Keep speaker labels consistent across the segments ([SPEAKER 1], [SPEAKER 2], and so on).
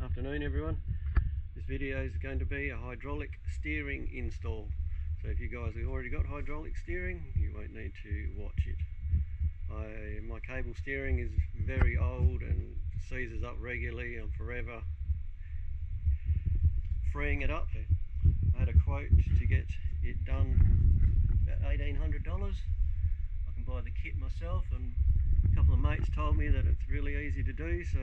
[SPEAKER 1] Afternoon everyone. This video is going to be a hydraulic steering install. So if you guys have already got hydraulic steering, you won't need to watch it. My cable steering is very old and seizes up regularly and forever. Freeing it up, I had a quote to get it done about $1,800. I can buy the kit myself, and a couple of mates told me that it's really easy to do, so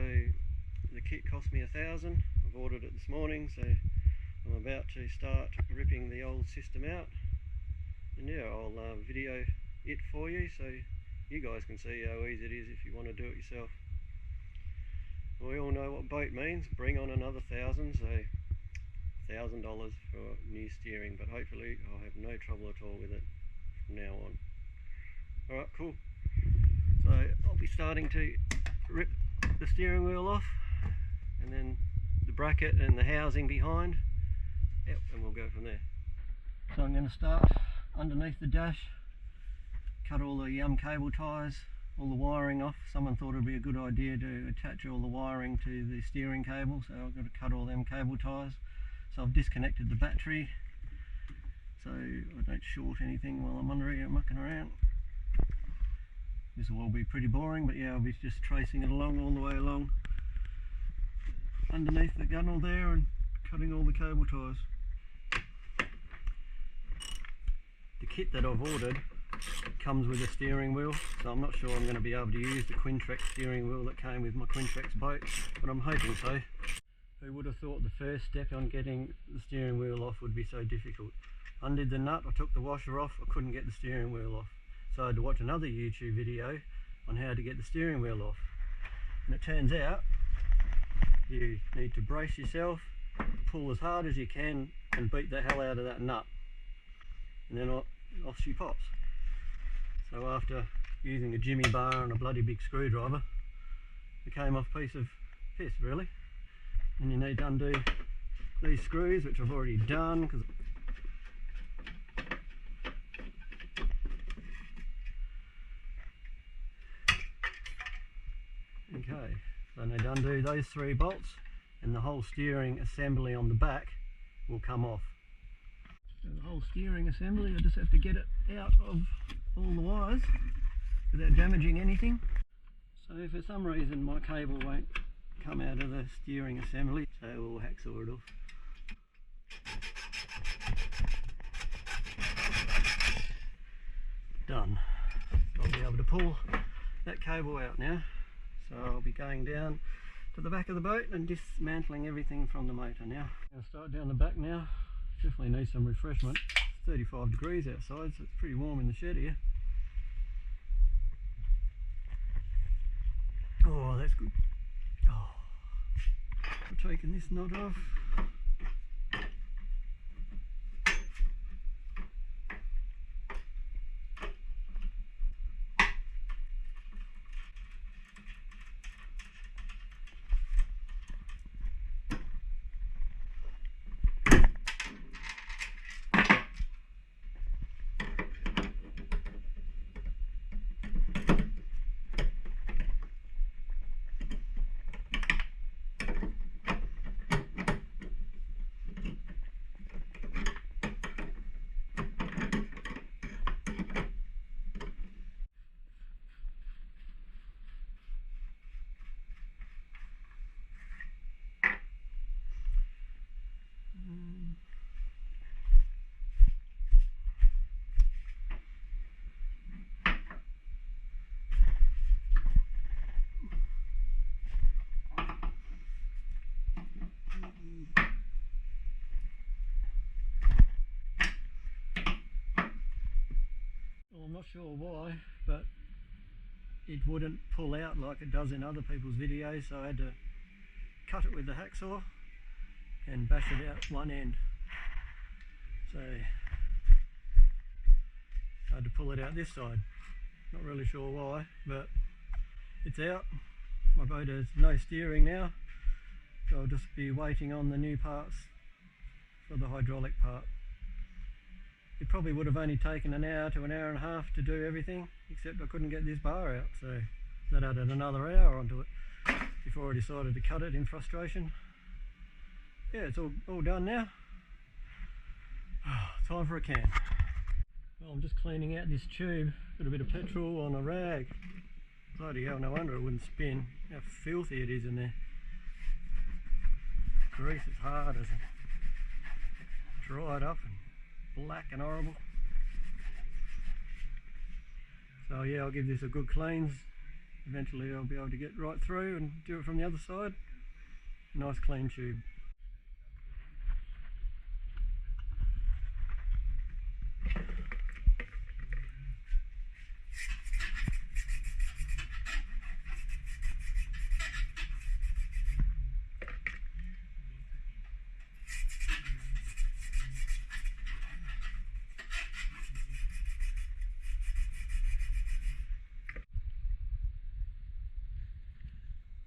[SPEAKER 1] the kit cost me $1,000. I've ordered it this morning, so I'm about to start ripping the old system out, and yeah, I'll video it for you so you guys can see how easy it is if you want to do it yourself. We all know what boat means, bring on another $1,000, so $1,000 for new steering, but hopefully I'll have no trouble at all with it from now on. Alright, cool. So I'll be starting to rip the steering wheel off, and then the bracket and the housing behind. Yep, and we'll go from there. So I'm going to start underneath the dash, cut all the cable ties, all the wiring off. Someone thought it would be a good idea to attach all the wiring to the steering cable, so I've got to cut all them cable ties. So I've disconnected the battery so I don't short anything while I'm under here mucking around. This will all be pretty boring, but yeah, I'll be just tracing it along all the way along underneath the gunnel there and cutting all the cable ties. The kit that I've ordered comes with a steering wheel, so I'm not sure I'm going to be able to use the Quintrex steering wheel that came with my Quintrex boat, but I'm hoping so. Who would have thought the first step on getting the steering wheel off would be so difficult? Undid the nut, I took the washer off, I couldn't get the steering wheel off. So I had to watch another YouTube video on how to get the steering wheel off. And it turns out you need to brace yourself, pull as hard as you can and beat the hell out of that nut. And then off she pops. So after using a jimmy bar and a bloody big screwdriver, it came off a piece of piss really. And you need to undo these screws, which I've already done. Okay, so I need to undo those 3 bolts, and the whole steering assembly on the back will come off. So the whole steering assembly, I just have to get it out of all the wires without damaging anything. So if for some reason my cable won't come out of the steering assembly, so we'll hacksaw it off. Done. I'll be able to pull that cable out now. So I'll be going down to the back of the boat and dismantling everything from the motor now. I'll start down the back now. Definitely need some refreshment. It's 35 degrees outside, so it's pretty warm in the shed here. Oh, that's good. Oh, I'm taking this knot off. I'm not sure why, but it wouldn't pull out like it does in other people's videos, so I had to cut it with the hacksaw and bash it out one end. So I had to pull it out this side. Not really sure why, but it's out. My boat has no steering now, so I'll just be waiting on the new parts for the hydraulic part. It probably would have only taken an hour to an hour and a half to do everything, except I couldn't get this bar out, so that added another hour onto it before I decided to cut it in frustration. yeah, it's all done now. Time for a can. Well, I'm just cleaning out this tube. Got a bit of petrol on a rag. Bloody hell, no wonder it wouldn't spin. How filthy it is in there. Grease is hard as it dried up and black and horrible. So yeah, I'll give this a good cleanse. Eventually I'll be able to get right through and do it from the other side. Nice clean tube.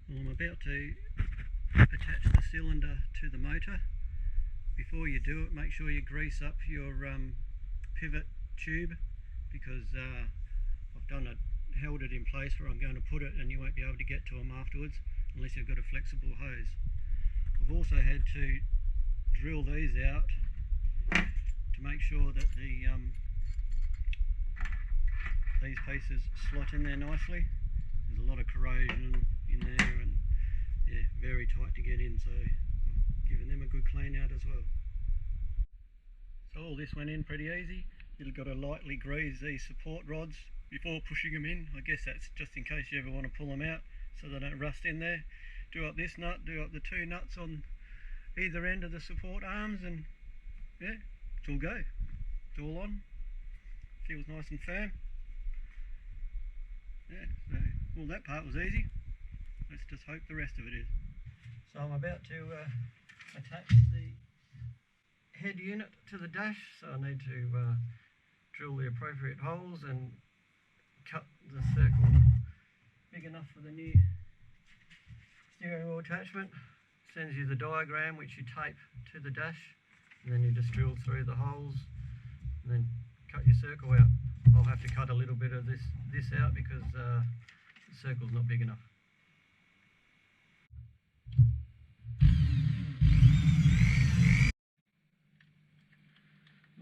[SPEAKER 1] I'm about to attach the cylinder to the motor. Before you do it, make sure you grease up your pivot tube, because I've held it in place where I'm going to put it, and you won't be able to get to them afterwards unless you've got a flexible hose. I've also had to drill these out to make sure that these pieces slot in there nicely. There's a lot of corrosion in there, and yeah, very tight to get in, so I'm giving them a good clean out as well. So all this went in pretty easy. You've got to lightly grease these support rods before pushing them in. I guess that's just in case you ever want to pull them out so they don't rust in there. Do up this nut, do up the two nuts on either end of the support arms, and yeah, it's all go. It's all on. Feels nice and firm. Yeah, so well, that part was easy. Let's just hope the rest of it is. So I'm about to attach the head unit to the dash, so I need to drill the appropriate holes and cut the circle big enough for the new steering wheel attachment. Sends you the diagram which you tape to the dash, and then you just drill through the holes and then cut your circle out. I'll have to cut a little bit of this out because the circle's not big enough.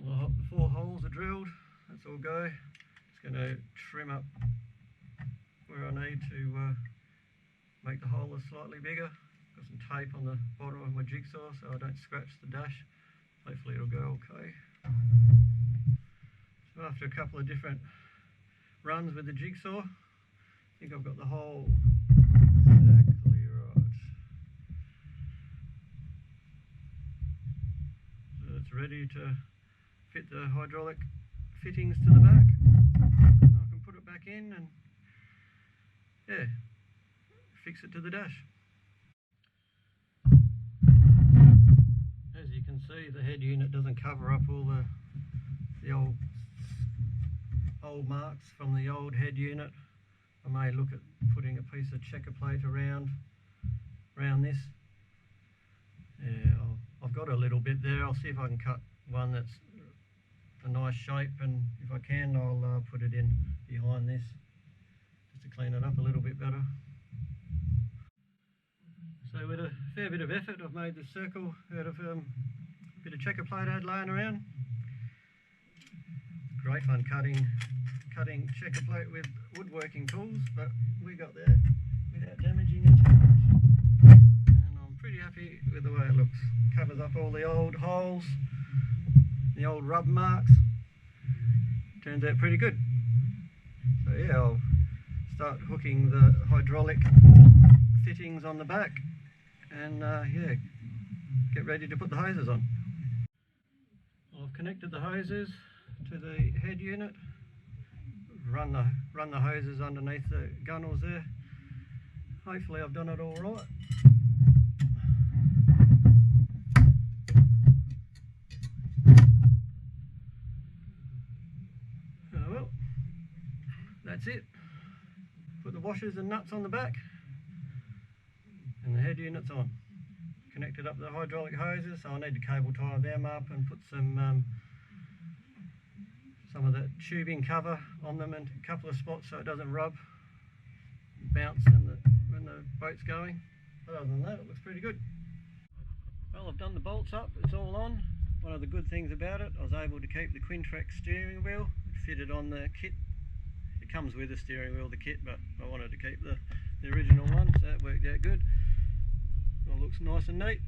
[SPEAKER 1] Well, the 4 holes are drilled, that's all go. Just going to trim up where I need to make the hole slightly bigger. Got some tape on the bottom of my jigsaw so I don't scratch the dash. Hopefully it'll go okay. So after a couple of different runs with the jigsaw, I think I've got the hole exactly right. So it's ready to fit the hydraulic fittings to the back. I can put it back in and yeah, fix it to the dash. As you can see, the head unit doesn't cover up all the old marks from the old head unit. I may look at putting a piece of checker plate around this. Yeah, I've got a little bit there. I'll see if I can cut one that's a nice shape, and if I can, I'll put it in behind this just to clean it up a little bit better. So with a fair bit of effort, I've made the circle out of a bit of checker plate I had laying around. Great fun cutting checker plate with woodworking tools, but we got there without damaging it too much. And I'm pretty happy with the way it looks. Covers up all the old holes, the old rub marks. Turns out pretty good. So yeah, I'll start hooking the hydraulic fittings on the back and yeah, get ready to put the hoses on. I've connected the hoses to the head unit, run the hoses underneath the gunnels there. Hopefully I've done it all right. Oh well, that's it. Put the washers and nuts on the back and the head unit's on. Connected up the hydraulic hoses, so I need to cable tie them up and put some of the tubing cover on them in a couple of spots so it doesn't rub and bounce when the boat's going. But other than that, it looks pretty good. Well, I've done the bolts up, it's all on. One of the good things about it, I was able to keep the Quintrax steering wheel. It fitted on the kit. It comes with the steering wheel, the kit, but I wanted to keep the original one, so that worked out good. It all looks nice and neat.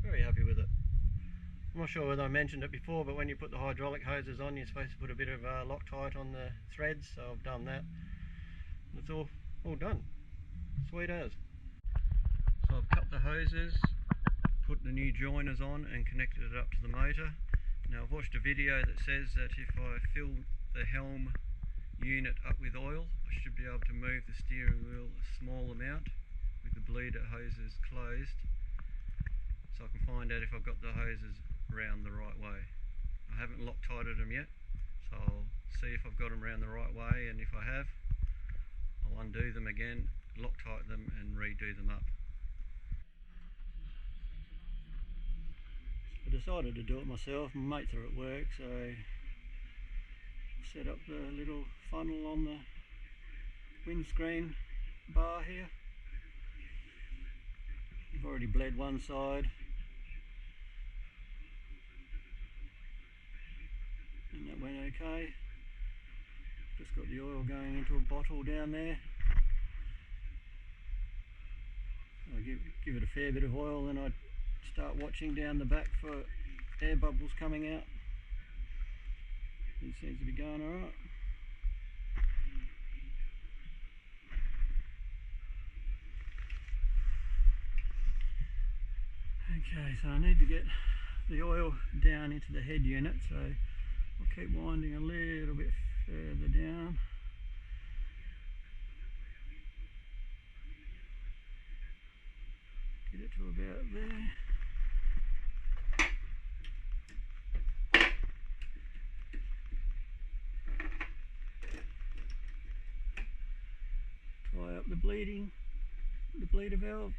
[SPEAKER 1] Very happy with it. I'm not sure whether I mentioned it before, but when you put the hydraulic hoses on, you're supposed to put a bit of Loctite on the threads, so I've done that. It's all done. Sweet as. So I've cut the hoses, put the new joiners on and connected it up to the motor. Now I've watched a video that says that if I fill the helm unit up with oil, I should be able to move the steering wheel a small amount with the bleeder hoses closed, so I can find out if I've got the hoses around the right way. I haven't Loctited them yet, so I'll see if I've got them around the right way, and if I have, I'll undo them again, Loctite them and redo them up. I decided to do it myself. My mates are at work, so I set up the little funnel on the windscreen bar here. I've already bled one side, and that went okay. Just got the oil going into a bottle down there. I give it a fair bit of oil, then I start watching down the back for air bubbles coming out. It seems to be going alright. Okay, so I need to get the oil down into the head unit, so I'll keep winding a little bit further down. Get it to about there. Tie up the bleeder valve.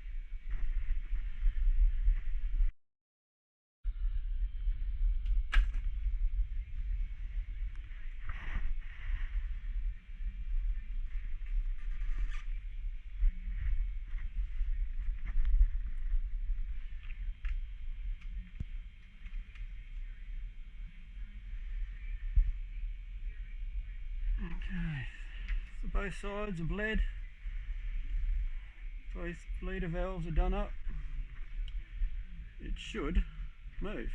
[SPEAKER 1] Okay, so both sides are bled. Both bleeder valves are done up. It should move.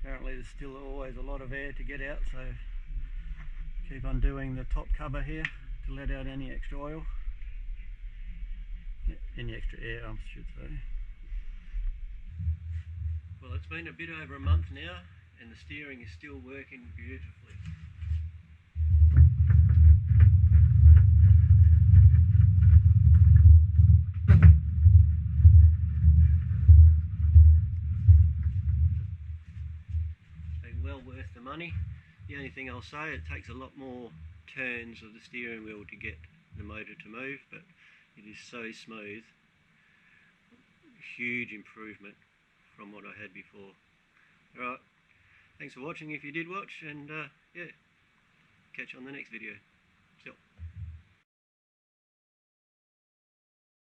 [SPEAKER 1] Apparently there's still always a lot of air to get out, so keep undoing the top cover here to let out any extra oil. Any extra air, I should say. Well, it's been a bit over a month now, and the steering is still working beautifully. It's been well worth the money. The only thing I'll say, it takes a lot more turns of the steering wheel to get the motor to move, but it is so smooth. Huge improvement from what I had before. Alright, thanks for watching if you did watch, and yeah, catch you on the next video.